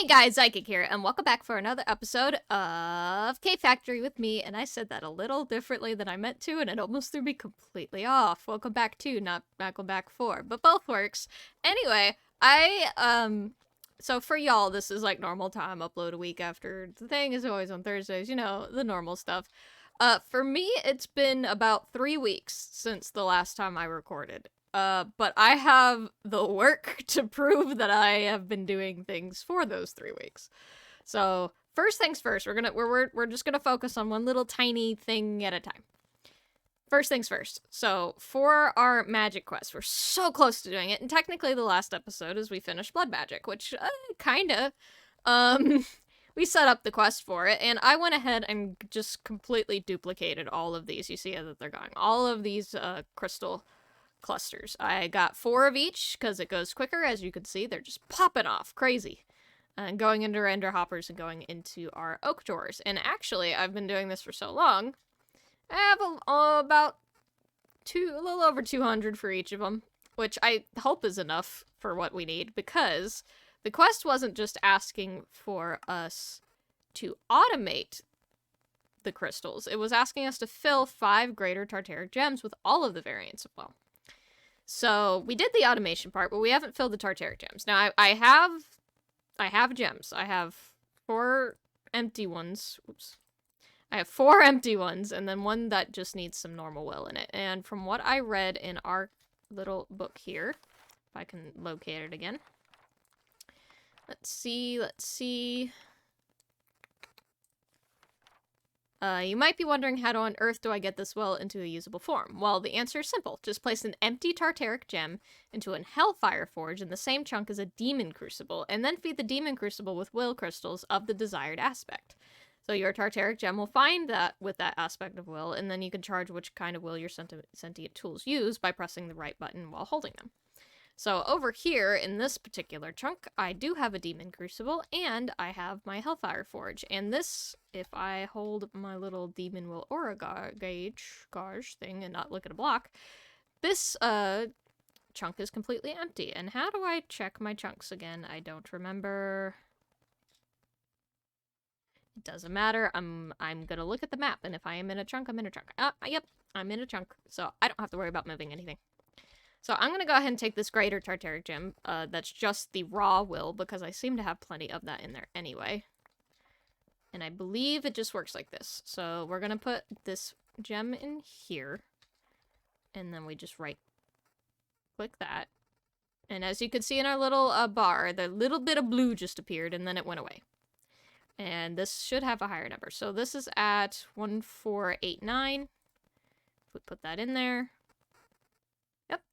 Hey guys, Psychic here, and welcome back for another episode of K Factory with me. And I said that a little differently than I meant to, and it almost threw me completely off. Welcome back to, not welcome back for, but both works. Anyway, so for y'all, this is like normal time. Upload a week after the thing is always on Thursdays. You know, the normal stuff. For me, it's been about 3 weeks since the last time I recorded. But I have the work to prove that I have been doing things for those 3 weeks. So first things first, we're just gonna focus on one little tiny thing at a time. First things first. So for our magic quest, we're so close to doing it, and technically the last episode is we finished blood magic, which kinda, we set up the quest for it, and I went ahead and just completely duplicated all of these. You see that they're going. All of these crystal clusters. I got 4 of each because it goes quicker. As you can see, they're just popping off crazy. And going into render hoppers and going into our oak drawers. And actually, I've been doing this for so long, I have about a little over 200 for each of them, which I hope is enough for what we need, because the quest wasn't just asking for us to automate the crystals. It was asking us to fill 5 greater Tartaric gems with all of the variants of well. So we did the automation part, but we haven't filled the Tartaric gems. Now I have gems. I have 4 empty ones. Oops. I have 4 empty ones, and then one that just needs some normal will in it. And from what I read in our little book here, if I can locate it again. Let's see. You might be wondering, how on earth do I get this well into a usable form? Well, the answer is simple. Just place an empty Tartaric gem into a Hellfire Forge in the same chunk as a Demon Crucible, and then feed the Demon Crucible with will crystals of the desired aspect. So your Tartaric gem will find that with that aspect of will, and then you can charge which kind of will your sentient tools use by pressing the right button while holding them. So over here, in this particular chunk, I do have a Demon Crucible, and I have my Hellfire Forge. And this, if I hold my little Demon Will Aura gauge thing and not look at a block, this chunk is completely empty. And how do I check my chunks again? I don't remember. It doesn't matter. I'm gonna look at the map, and if I am in a chunk, I'm in a chunk. Yep, I'm in a chunk, so I don't have to worry about moving anything. So I'm going to go ahead and take this greater Tartaric gem, that's just the raw will, because I seem to have plenty of that in there anyway. And I believe it just works like this. So we're going to put this gem in here, and then we just right-click that. And as you can see in our little bar, the little bit of blue just appeared, and then it went away. And this should have a higher number. So this is at 1489. We put that in there.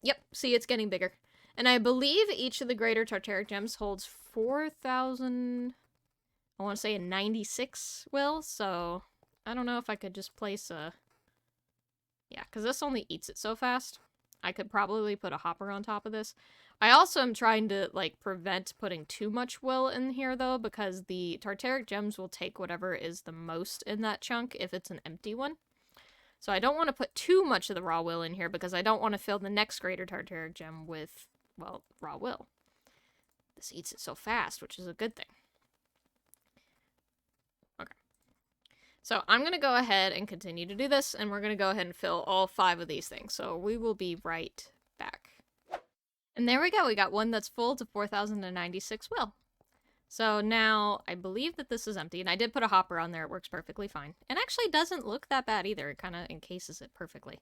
Yep, see, it's getting bigger. And I believe each of the greater Tartaric gems holds 4,000, I want to say a 96 will, so I don't know if I could just place a, yeah, because this only eats it so fast. I could probably put a hopper on top of this. I also am trying to, like, prevent putting too much will in here, though, because the Tartaric gems will take whatever is the most in that chunk if it's an empty one. So I don't want to put too much of the raw will in here, because I don't want to fill the next greater Tartaric gem with, well, raw will. This eats it so fast, which is a good thing. Okay. So I'm going to go ahead and continue to do this, and we're going to go ahead and fill all 5 of these things. So we will be right back. And there we go. We got one that's full to 4,096 will. So now, I believe that this is empty, and I did put a hopper on there. It works perfectly fine. And actually doesn't look that bad either. It kind of encases it perfectly.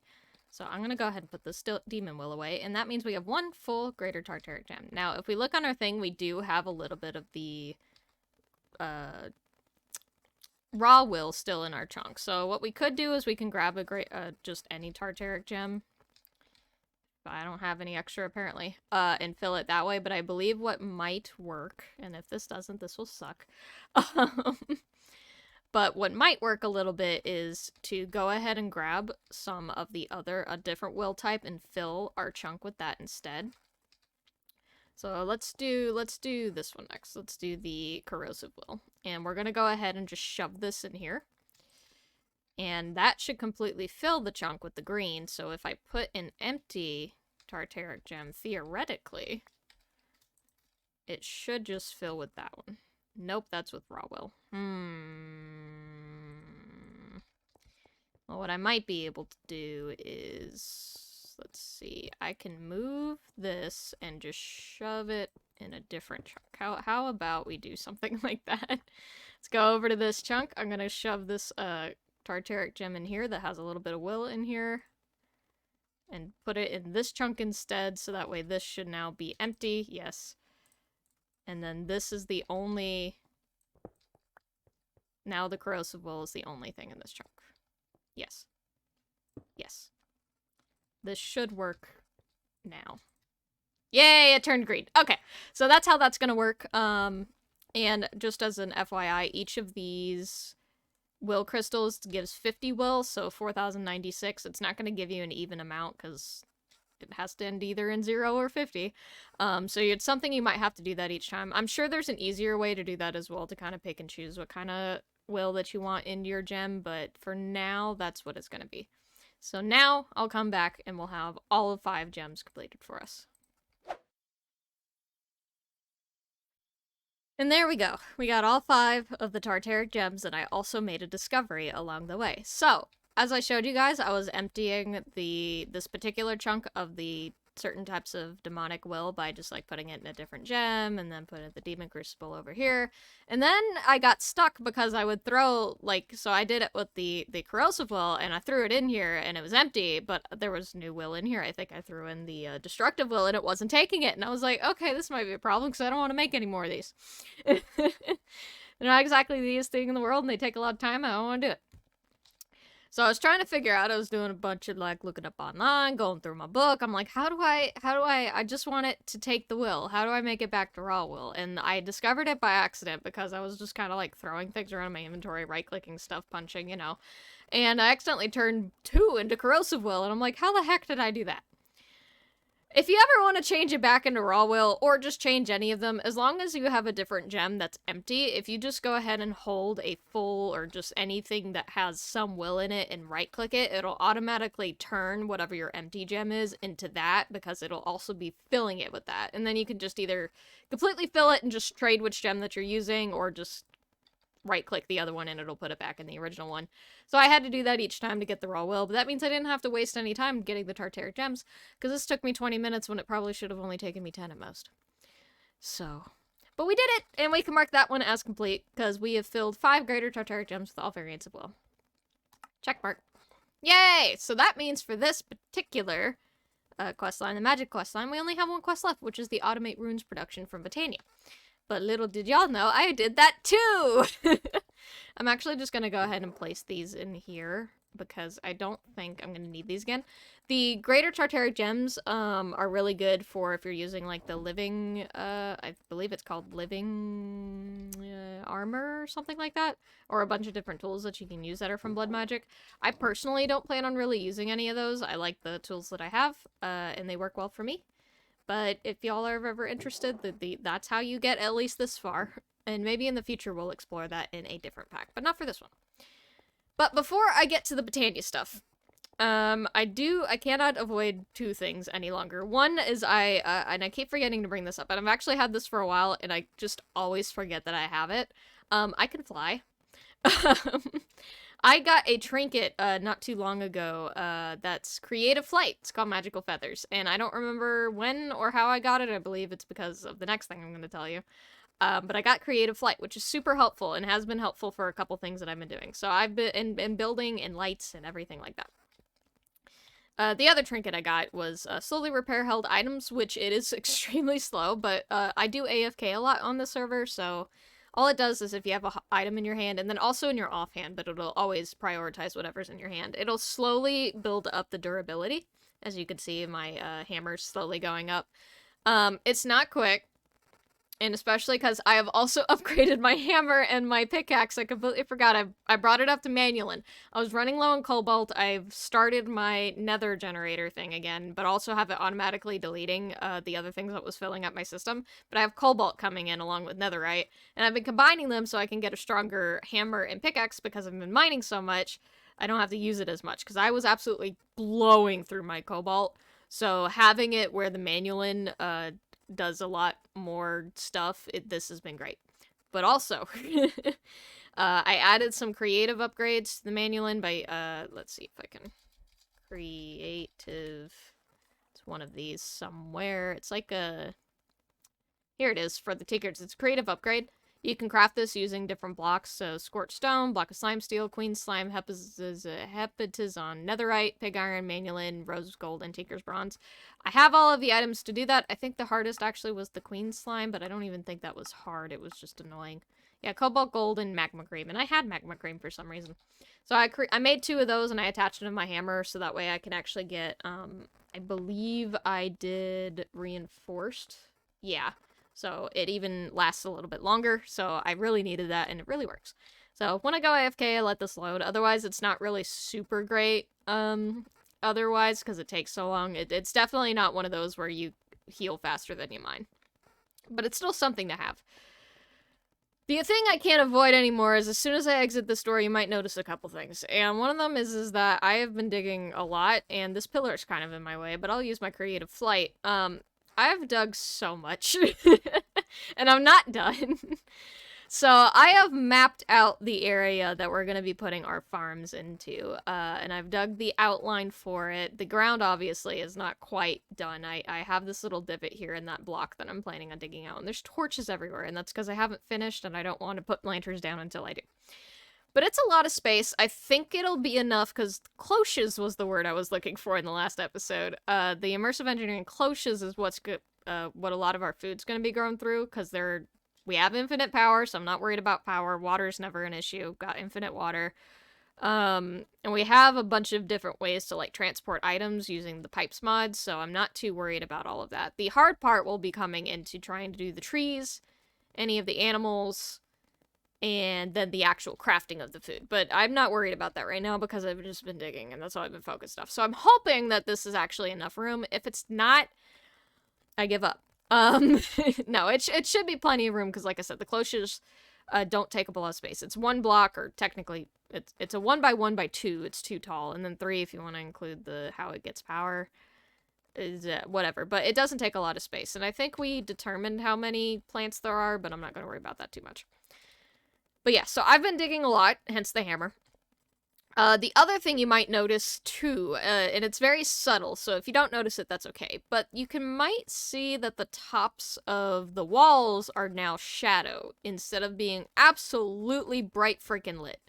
So I'm going to go ahead and put this Demon Will away, and that means we have 1 full greater Tartaric gem. Now, if we look on our thing, we do have a little bit of the raw will still in our chunk. So what we could do is we can grab a just any Tartaric gem. I don't have any extra, apparently, and fill it that way, but I believe what might work, and if this doesn't, this will suck, but what might work a little bit is to go ahead and grab some of the a different will type and fill our chunk with that instead. So let's do this one next. Let's do the corrosive will, and we're gonna go ahead and just shove this in here. And that should completely fill the chunk with the green, so if I put an empty Tartaric gem, theoretically, it should just fill with that one. Nope, that's with raw will. Well, what I might be able to do is, let's see, I can move this and just shove it in a different chunk. How about we do something like that? Let's go over to this chunk. I'm gonna shove this Tartaric gem in here that has a little bit of will in here, and put it in this chunk instead, so that way this should now be empty. Yes. And then this is the only... Now the corrosive will is the only thing in this chunk. Yes. Yes. This should work now. Yay, it turned green. Okay, so that's how that's gonna work. And just as an FYI, each of these will crystals gives 50 will, so 4,096. It's not gonna give you an even amount, because it has to end either in 0 or 50. So it's something you might have to do that each time. I'm sure there's an easier way to do that as well, to kind of pick and choose what kind of will that you want into your gem, but for now, that's what it's going to be. So now, I'll come back and we'll have all of 5 gems completed for us. And there we go. We got all 5 of the Tartaric gems, and I also made a discovery along the way. So, as I showed you guys, I was emptying this particular chunk of the certain types of demonic will by just like putting it in a different gem and then putting the demon crucible over here. And then I got stuck because I would throw, like, so I did it with the corrosive will and I threw it in here and it was empty, but there was new will in here. I think I threw in the destructive will and it wasn't taking it. And I was like, okay, this might be a problem because I don't want to make any more of these. They're not exactly the easiest thing in the world and they take a lot of time. I don't want to do it. So I was trying to figure out, I was doing a bunch of like looking up online, going through my book. I'm like, how do I just want it to take the will. How do I make it back to raw will? And I discovered it by accident because I was just kind of like throwing things around in my inventory, right-clicking stuff, punching, you know. And I accidentally turned 2 into corrosive will, and I'm like, how the heck did I do that? If you ever want to change it back into raw will, or just change any of them, as long as you have a different gem that's empty, if you just go ahead and hold a full, or just anything that has some will in it and right-click it, it'll automatically turn whatever your empty gem is into that, because it'll also be filling it with that. And then you can just either completely fill it and just trade which gem that you're using, or just right-click the other one and it'll put it back in the original one. So I had to do that each time to get the raw will, but that means I didn't have to waste any time getting the Tartaric gems, because this took me 20 minutes when it probably should have only taken me 10 at most. So, but we did it, and we can mark that one as complete, because we have filled 5 greater Tartaric gems with all variants of will. Check mark. Yay! So that means for this particular questline, the magic questline, we only have 1 quest left, which is the Automate Runes production from Botania. But little did y'all know, I did that too! I'm actually just gonna go ahead and place these in here, because I don't think I'm gonna need these again. The Greater Tartaric Gems are really good for if you're using, like, the Living, I believe it's called Living Armor or something like that. Or a bunch of different tools that you can use that are from Blood Magic. I personally don't plan on really using any of those. I like the tools that I have, and they work well for me. But if y'all are ever interested, that's how you get at least this far. And maybe in the future we'll explore that in a different pack, but not for this one. But before I get to the Botania stuff, I cannot avoid 2 things any longer. One is and I keep forgetting to bring this up, and I've actually had this for a while, and I just always forget that I have it. I can fly. I got a trinket not too long ago that's Creative Flight. It's called Magical Feathers, and I don't remember when or how I got it. I believe it's because of the next thing I'm going to tell you. But I got Creative Flight, which is super helpful and has been helpful for a couple things that I've been doing. So I've been in building and lights and everything like that. The other trinket I got was slowly repair held items, which it is extremely slow, but I do AFK a lot on the server, so all it does is if you have an item in your hand, and then also in your offhand, but it'll always prioritize whatever's in your hand, it'll slowly build up the durability. As you can see, my hammer's slowly going up. It's not quick, and especially because I have also upgraded my hammer and my pickaxe. I completely forgot. I brought it up to Manulin. I was running low on cobalt. I've started my nether generator thing again, but also have it automatically deleting the other things that was filling up my system. But I have cobalt coming in along with netherite, and I've been combining them so I can get a stronger hammer and pickaxe because I've been mining so much. I don't have to use it as much because I was absolutely blowing through my cobalt. So having it where the Manulin does a lot more stuff, this has been great. But also, I added some creative upgrades to the Manulin by, let's see if I can creative. It's one of these somewhere. It's like a, here it is for the tickets. It's creative upgrade. You can craft this using different blocks. So Scorched Stone, Block of Slime Steel, Queen Slime, Hepatizon, Netherite, Pig Iron, Manulin, Rose Gold, and Tinker's Bronze. I have all of the items to do that. I think the hardest actually was the Queen Slime, but I don't even think that was hard. It was just annoying. Yeah, Cobalt Gold and Magma Cream, and I had Magma Cream for some reason. So I made 2 of those, and I attached them to my hammer, so that way I can actually get, I believe I did Reinforced. Yeah. So it even lasts a little bit longer, so I really needed that, and it really works. So when I go AFK, I let this load. Otherwise, it's not really super great, otherwise, because it takes so long. It's definitely not one of those where you heal faster than you mine. But it's still something to have. The thing I can't avoid anymore is as soon as I exit this door, you might notice a couple things. And one of them is that I have been digging a lot, and this pillar is kind of in my way, but I'll use my creative flight. I've dug so much, and I'm not done. So I have mapped out the area that we're going to be putting our farms into, and I've dug the outline for it. The ground, obviously, is not quite done. I have this little divot here in that block that I'm planning on digging out, and there's torches everywhere, and that's because I haven't finished, and I don't want to put lanterns down until I do. But it's a lot of space. I think it'll be enough, because cloches was the word I was looking for in the last episode. The immersive engineering cloches is what's good, what a lot of our food's going to be grown through, because we have infinite power, so I'm not worried about power. Water's never an issue. Got infinite water. And we have a bunch of different ways to, like, transport items using the pipes mod, so I'm not too worried about all of that. The hard part will be coming into trying to do the trees, any of the animals, and then the actual crafting of the food. But I'm not worried about that right now because I've just been digging, and that's all I've been focused on. So I'm hoping that this is actually enough room. If it's not, I give up. No, it should be plenty of room because, like I said, the cloches don't take up a lot of space. It's 1 block, or technically, it's a 1 by 1 by 2. It's too tall, and then 3 if you want to include the how it gets power. Is whatever, but it doesn't take a lot of space. And I think we determined how many plants there are, but I'm not going to worry about that too much. But yeah, so I've been digging a lot, hence the hammer. The other thing you might notice, too, and it's very subtle, so if you don't notice it, that's okay, but you might see that the tops of the walls are now shadow, instead of being absolutely bright freaking lit.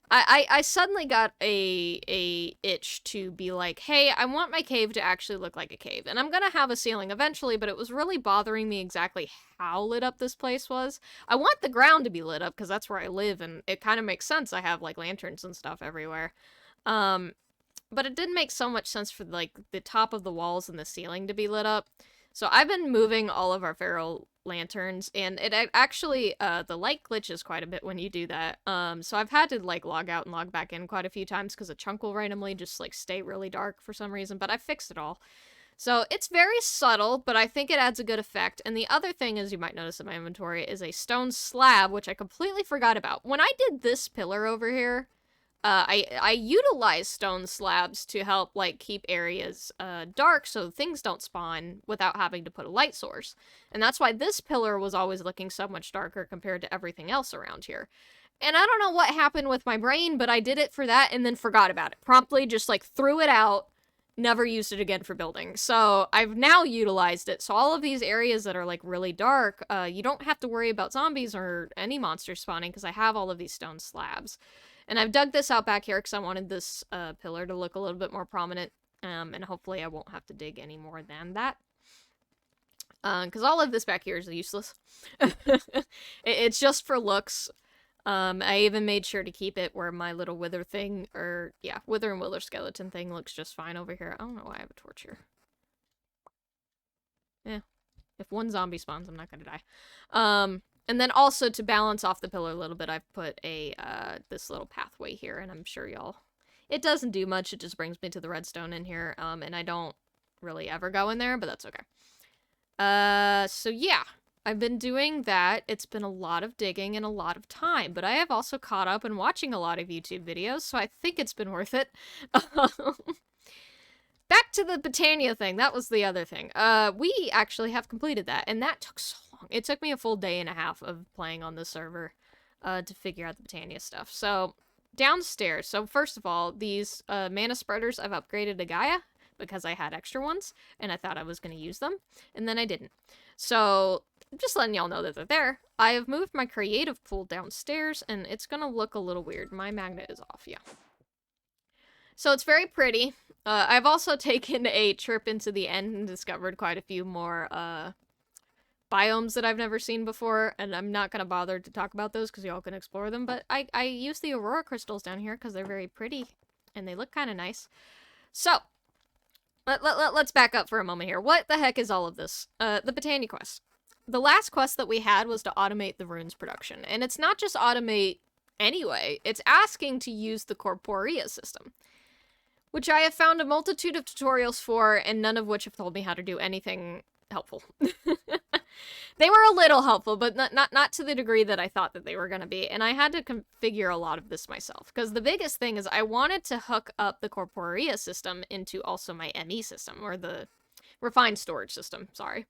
I suddenly got a itch to be like, hey, I want my cave to actually look like a cave. And I'm gonna have a ceiling eventually, but it was really bothering me exactly how lit up this place was. I want the ground to be lit up, because that's where I live, and it kind of makes sense. I have, like, lanterns and stuff everywhere. But it didn't make so much sense for, like, the top of the walls and the ceiling to be lit up. So I've been moving all of our feral lanterns, and it actually, the light glitches quite a bit when you do that. So I've had to, like, log out and log back in quite a few times because a chunk will randomly just, like, stay really dark for some reason, but I fixed it all. So it's very subtle, but I think it adds a good effect. And the other thing, as you might notice in my inventory, is a stone slab, which I completely forgot about. When I did this pillar over here, I utilized stone slabs to help, like, keep areas dark so things don't spawn without having to put a light source. And that's why this pillar was always looking so much darker compared to everything else around here. And I don't know what happened with my brain, but I did it for that and then forgot about it. Promptly just, like, threw it out, never used it again for building. So I've now utilized it. So all of these areas that are, like, really dark, you don't have to worry about zombies or any monsters spawning because I have all of these stone slabs. And I've dug this out back here because I wanted this pillar to look a little bit more prominent. And hopefully I won't have to dig any more than that. Because all of this back here is useless. It's just for looks. I even made sure to keep it where my little wither thing, or, yeah, wither and wither skeleton thing looks just fine over here. I don't know why I have a torch here. Yeah. If one zombie spawns, I'm not gonna die. And then also to balance off the pillar a little bit, I've put this little pathway here, and I'm sure y'all... It doesn't do much, it just brings me to the redstone in here, and I don't really ever go in there, but that's okay. So yeah, I've been doing that. It's been a lot of digging and a lot of time, but I have also caught up and watching a lot of YouTube videos, so I think it's been worth it. Back to the Botania thing, that was the other thing. We actually have completed that, and that took so long. It took me a full day and a half of playing on this server to figure out the Botania stuff. So, downstairs. So, first of all, these mana spreaders I've upgraded to Gaia because I had extra ones, and I thought I was going to use them, and then I didn't. So, just letting y'all know that they're there. I have moved my creative pool downstairs, and it's going to look a little weird. My magnet is off, yeah. So it's very pretty. I've also taken a trip into the end and discovered quite a few more biomes that I've never seen before, and I'm not going to bother to talk about those because y'all can explore them, but I use the Aurora crystals down here because they're very pretty, and they look kind of nice. So, let's back up for a moment here. What the heck is all of this? The Botania quest. The last quest that we had was to automate the runes production, and it's not just automate anyway, it's asking to use the Corporea system, which I have found a multitude of tutorials for, and none of which have told me how to do anything helpful. They were a little helpful, but not to the degree that I thought that they were going to be, and I had to configure a lot of this myself, because the biggest thing is I wanted to hook up the Corporea system into also my ME system, or the Refined Storage system, sorry.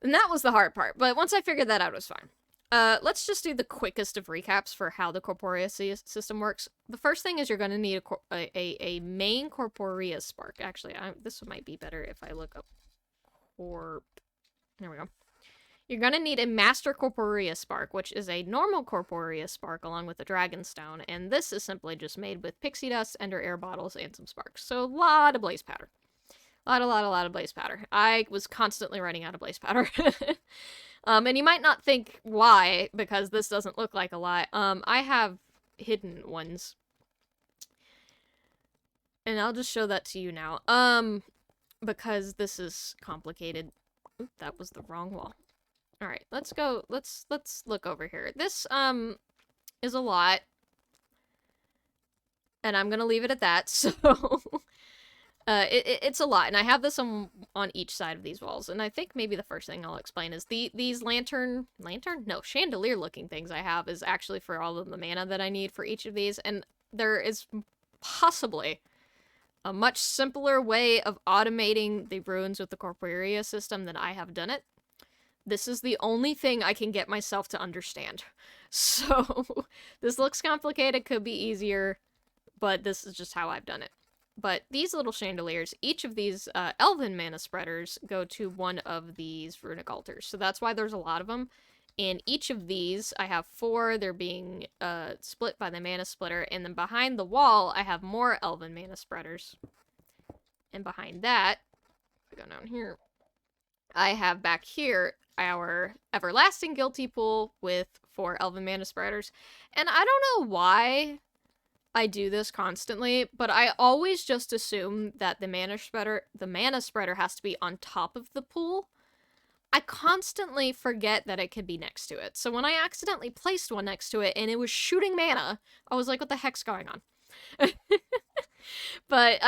And that was the hard part, but once I figured that out, it was fine. Let's just do the quickest of recaps for how the Corporea system works. The first thing is you're going to need a main Corporea spark. Actually, this might be better if I look up There we go. You're going to need a Master Corporea Spark, which is a normal Corporea Spark along with a Dragonstone, and this is simply just made with pixie dust, ender air bottles, and some sparks. So a lot of blaze powder. A lot of blaze powder. I was constantly running out of blaze powder. And you might not think why, because this doesn't look like a lot. I have hidden ones. And I'll just show that to you now. Because this is complicated. Oop, that was the wrong wall. Alright, let's go, let's look over here. This, is a lot. And I'm gonna leave it at that, so... it's a lot, and I have this on each side of these walls, and I think maybe the first thing I'll explain is these chandelier-looking things I have is actually for all of the mana that I need for each of these, and there is possibly a much simpler way of automating the runes with the Corporea system than I have done it. This is the only thing I can get myself to understand. So, this looks complicated, could be easier, but this is just how I've done it. But these little chandeliers, each of these elven mana spreaders go to one of these runic altars. So that's why there's a lot of them. And each of these, I have 4. They're being split by the mana splitter. And then behind the wall, I have more elven mana spreaders. And behind that, if I go down here, I have back here our Everlasting Guilty Pool with 4 elven mana spreaders. And I don't know why I do this constantly, but I always just assume that the mana spreader has to be on top of the pool. I constantly forget that it could be next to it. So when I accidentally placed one next to it and it was shooting mana, I was like, what the heck's going on? But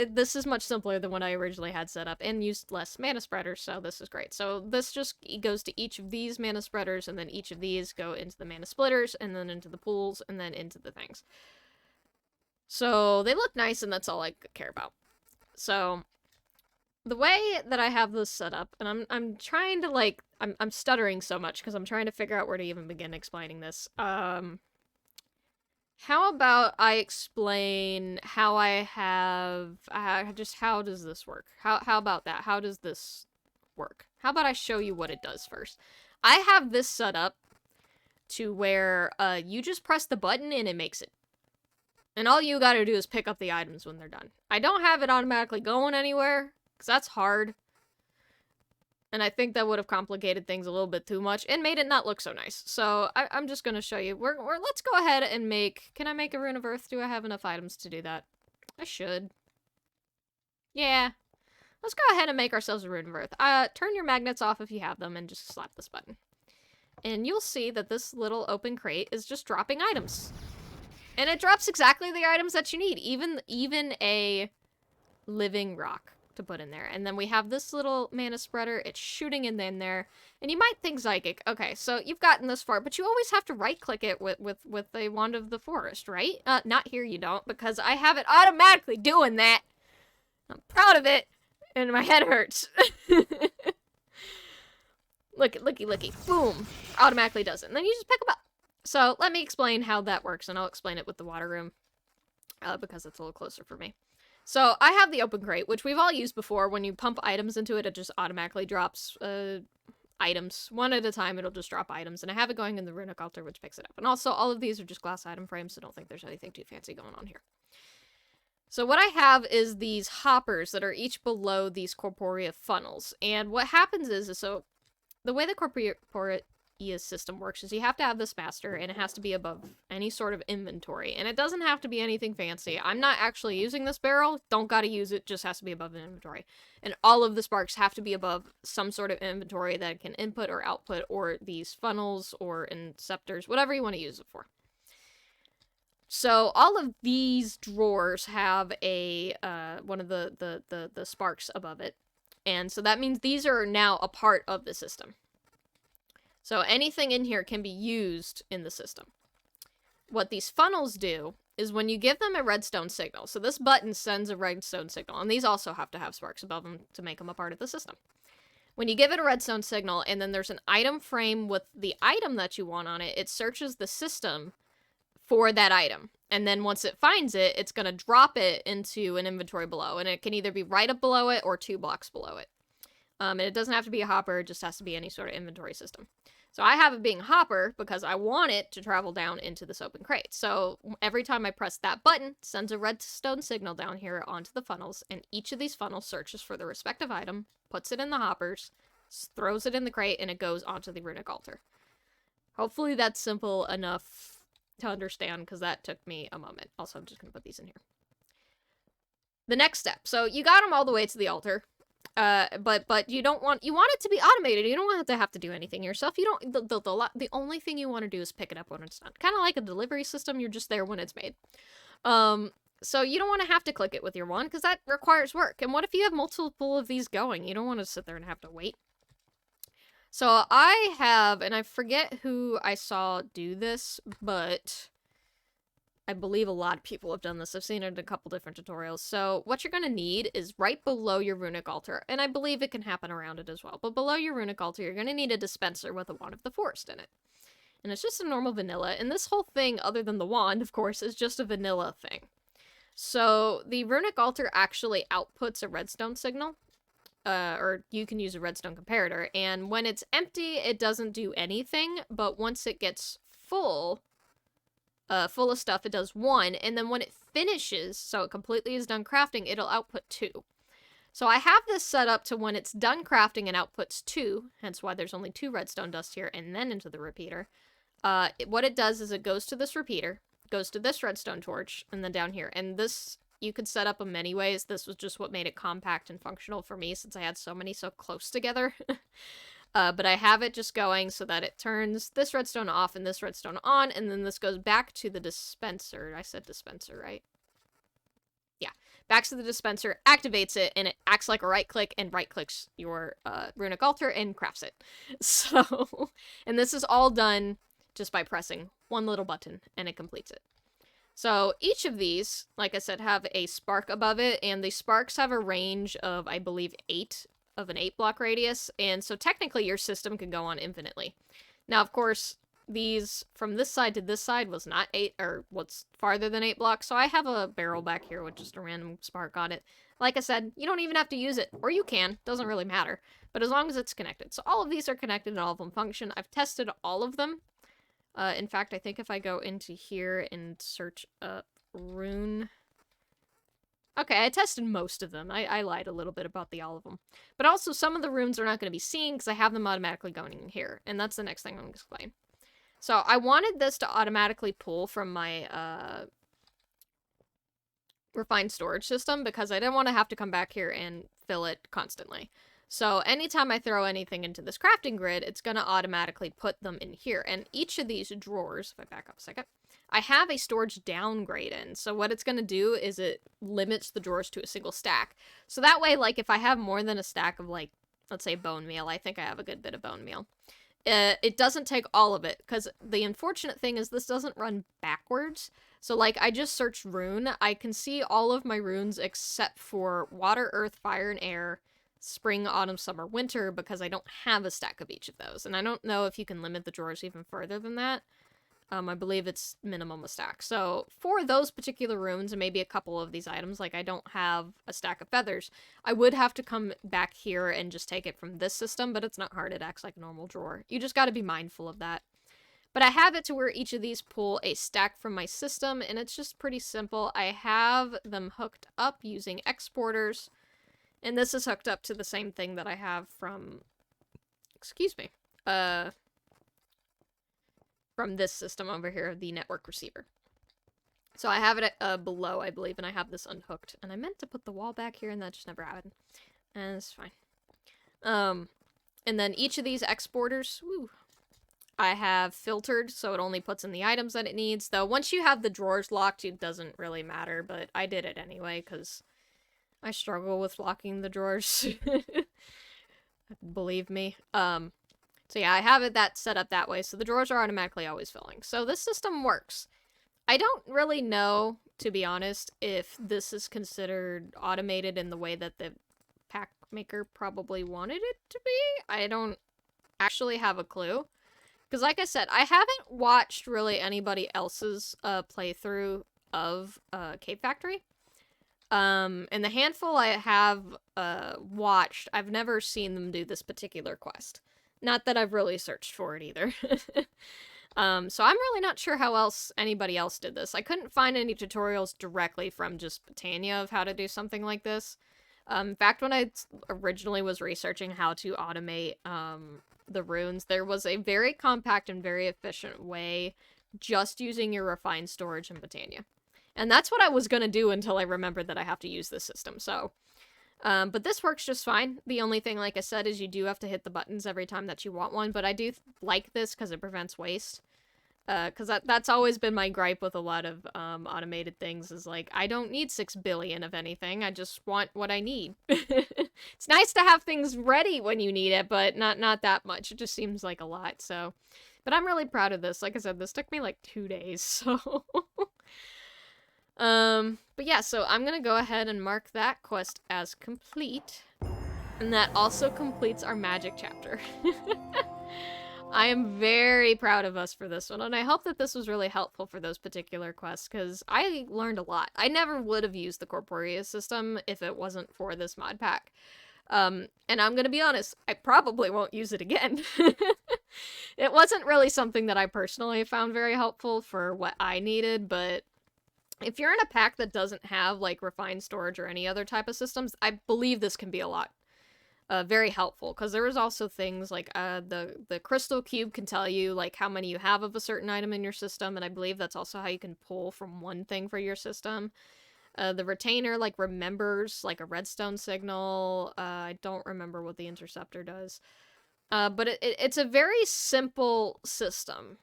this is much simpler than what I originally had set up and used less mana spreaders, so this is great. So this just goes to each of these mana spreaders, and then each of these go into the mana splitters, and then into the pools, and then into the things. So they look nice, and that's all I care about. So the way that I have this set up, and I'm trying to, like, I'm stuttering so much because I'm trying to figure out where to even begin explaining this. How about I explain how I have, just how does this work? How about that? How does this work? How about I show you what it does first? I have this set up to where you just press the button and it makes it. And all you gotta do is pick up the items when they're done. I don't have it automatically going anywhere, because that's hard. And I think that would have complicated things a little bit too much and made it not look so nice. So I'm just going to show you. Let's go ahead and make... Can I make a Rune of Earth? Do I have enough items to do that? I should. Yeah. Let's go ahead and make ourselves a Rune of Earth. Turn your magnets off if you have them and just slap this button. And you'll see that this little open crate is just dropping items. And it drops exactly the items that you need. Even a living rock to put in there. And then we have this little mana spreader. It's shooting in there. And you might think Psychic. Okay, so you've gotten this far, but you always have to right-click it with a Wand of the Forest, right? Not here you don't, because I have it automatically doing that. I'm proud of it, and my head hurts. looky. Boom. Automatically does it. And then you just pick them up. So let me explain how that works, and I'll explain it with the water room, because it's a little closer for me. So I have the open crate, which we've all used before. When you pump items into it, it just automatically drops items. One at a time, it'll just drop items. And I have it going in the runic altar, which picks it up. And also, all of these are just glass item frames, so don't think there's anything too fancy going on here. So what I have is these hoppers that are each below these corporea funnels. And what happens is so the way the corporea system works is you have to have this master, and it has to be above any sort of inventory. And it doesn't have to be anything fancy. I'm not actually using this barrel. Don't gotta use it. Just has to be above an inventory. And all of the sparks have to be above some sort of inventory that can input or output, or these funnels or inceptors, whatever you want to use it for. So all of these drawers have a one of the sparks above it. And so that means these are now a part of the system. So anything in here can be used in the system. What these funnels do is when you give them a redstone signal, so this button sends a redstone signal, and these also have to have sparks above them to make them a part of the system. When you give it a redstone signal, and then there's an item frame with the item that you want on it, it searches the system for that item. And then once it finds it, it's going to drop it into an inventory below, and it can either be right up below it or 2 blocks below it. And it doesn't have to be a hopper, it just has to be any sort of inventory system. So I have it being a hopper because I want it to travel down into this open crate. So every time I press that button, it sends a redstone signal down here onto the funnels, and each of these funnels searches for the respective item, puts it in the hoppers, throws it in the crate, and it goes onto the runic altar. Hopefully that's simple enough to understand, because that took me a moment. Also, I'm just going to put these in here. The next step. So you got them all the way to the altar. But you want it to be automated. You don't want to have to do anything yourself. You don't, the only thing you want to do is pick it up when it's done. Kind of like a delivery system, you're just there when it's made. So you don't want to have to click it with your wand, because that requires work. And what if you have multiple of these going? You don't want to sit there and have to wait. So I have, and I forget who I saw do this, but I believe a lot of people have done this. I've seen it in a couple different tutorials. So what you're going to need is right below your runic altar, and I believe it can happen around it as well, but below your runic altar, you're going to need a dispenser with a wand of the forest in it. And it's just a normal vanilla, and this whole thing, other than the wand, of course, is just a vanilla thing. So the runic altar actually outputs a redstone signal, or you can use a redstone comparator, and when it's empty, it doesn't do anything, but once it gets full of stuff, it does 1, and then when it finishes, so it completely is done crafting, it'll output 2. So I have this set up to when it's done crafting and outputs 2, hence why there's only 2 redstone dust here, and then into the repeater. What it does is it goes to this repeater, goes to this redstone torch, and then down here. And this, you could set up in many ways. This was just what made it compact and functional for me, since I had so many so close together. But I have it just going so that it turns this redstone off and this redstone on, and then this goes back to the dispenser. I said dispenser, right? Yeah. Back to the dispenser, activates it, and it acts like a right-click, and right-clicks your runic altar and crafts it. So, and this is all done just by pressing one little button, and it completes it. So each of these, like I said, have a spark above it, and the sparks have a range of, I believe, 8 of an 8-block radius, and so technically your system can go on infinitely. Now, of course, these from this side to this side was not 8, or what's farther than 8 blocks, so I have a barrel back here with just a random spark on it. Like I said, you don't even have to use it, or you can, doesn't really matter, but as long as it's connected. So all of these are connected and all of them function. I've tested all of them. In fact, I think if I go into here and search up rune... Okay, I tested most of them. I lied a little bit about all of them. But also, some of the runes are not going to be seen because I have them automatically going in here. And that's the next thing I'm going to explain. So, I wanted this to automatically pull from my refined storage system because I didn't want to have to come back here and fill it constantly. So, anytime I throw anything into this crafting grid, it's going to automatically put them in here. And each of these drawers, if I back up a second, I have a storage downgrade in. So what it's going to do is it limits the drawers to a single stack. So that way, like, if I have more than a stack of, like, let's say bone meal, I think I have a good bit of bone meal, it doesn't take all of it, because the unfortunate thing is this doesn't run backwards. So, like, I just searched rune. I can see all of my runes except for water, earth, fire, and air, spring, autumn, summer, winter because I don't have a stack of each of those. And I don't know if you can limit the drawers even further than that. I believe it's minimum a stack. So for those particular runes and maybe a couple of these items, like I don't have a stack of feathers, I would have to come back here and just take it from this system, but it's not hard. It acts like a normal drawer. You just got to be mindful of that. But I have it to where each of these pull a stack from my system, and it's just pretty simple. I have them hooked up using exporters, and this is hooked up to the same thing that I have from, excuse me, from this system over here, the network receiver. So I have it below, I believe, and I have this unhooked. And I meant to put the wall back here, and that just never happened. And it's fine. And then each of these exporters, I have filtered, so it only puts in the items that it needs. Though once you have the drawers locked, it doesn't really matter, but I did it anyway, because I struggle with locking the drawers. Believe me. So yeah, I have it that set up that way, so the drawers are automatically always filling. So this system works. I don't really know, to be honest, if this is considered automated in the way that the pack maker probably wanted it to be. I don't actually have a clue. Because like I said, I haven't watched really anybody else's playthrough of Cave Factory. And the handful I have watched, I've never seen them do this particular quest. Not that I've really searched for it either. So I'm really not sure how else anybody else did this. I couldn't find any tutorials directly from just Botania of how to do something like this. In fact, when I originally was researching how to automate the runes, there was a very compact and very efficient way just using your refined storage in Botania. And that's what I was going to do until I remembered that I have to use this system, so... but this works just fine. The only thing, like I said, is you do have to hit the buttons every time that you want one, but I do like this because it prevents waste. Because that's always been my gripe with a lot of automated things, is like, I don't need 6 billion of anything, I just want what I need. It's nice to have things ready when you need it, but not that much. It just seems like a lot, so... But I'm really proud of this. Like I said, this took me like 2 days, so... But yeah, so I'm gonna go ahead and mark that quest as complete. And that also completes our magic chapter. I am very proud of us for this one, and I hope that this was really helpful for those particular quests, because I learned a lot. I never would have used the Corporeus system if it wasn't for this mod pack. And I'm gonna be honest, I probably won't use it again. It wasn't really something that I personally found very helpful for what I needed, but if you're in a pack that doesn't have, like, refined storage or any other type of systems, I believe this can be a lot. Very helpful, because there is also things like, the crystal cube can tell you, like, how many you have of a certain item in your system, and I believe that's also how you can pull from one thing for your system. The retainer, like, remembers, like, a redstone signal. I don't remember what the interceptor does. But it's a very simple system.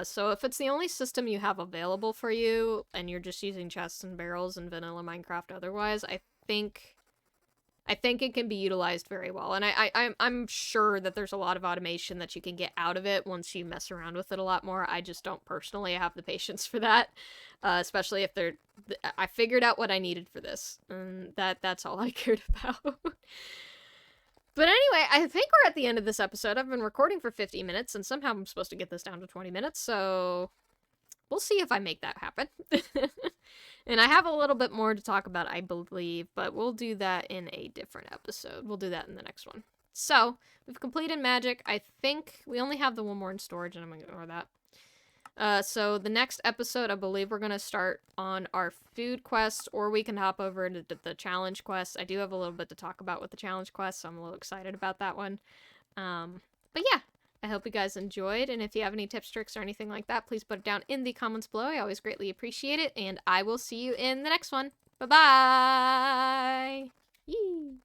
So if it's the only system you have available for you, and you're just using chests and barrels in vanilla Minecraft otherwise, I think it can be utilized very well. And I'm sure that there's a lot of automation that you can get out of it once you mess around with it a lot more. I just don't personally have the patience for that, especially if I figured out what I needed for this, and that's all I cared about. But anyway, I think we're at the end of this episode. I've been recording for 50 minutes, and somehow I'm supposed to get this down to 20 minutes, so we'll see if I make that happen. And I have a little bit more to talk about, I believe, but we'll do that in a different episode. We'll do that in the next one. So, we've completed magic. I think we only have the one more in storage, and I'm going to ignore that. So the next episode, I believe we're going to start on our food quest, or we can hop over into the challenge quest. I do have a little bit to talk about with the challenge quest, so I'm a little excited about that one. But yeah, I hope you guys enjoyed, and if you have any tips, tricks, or anything like that, please put it down in the comments below. I always greatly appreciate it, and I will see you in the next one. Bye-bye! Yee!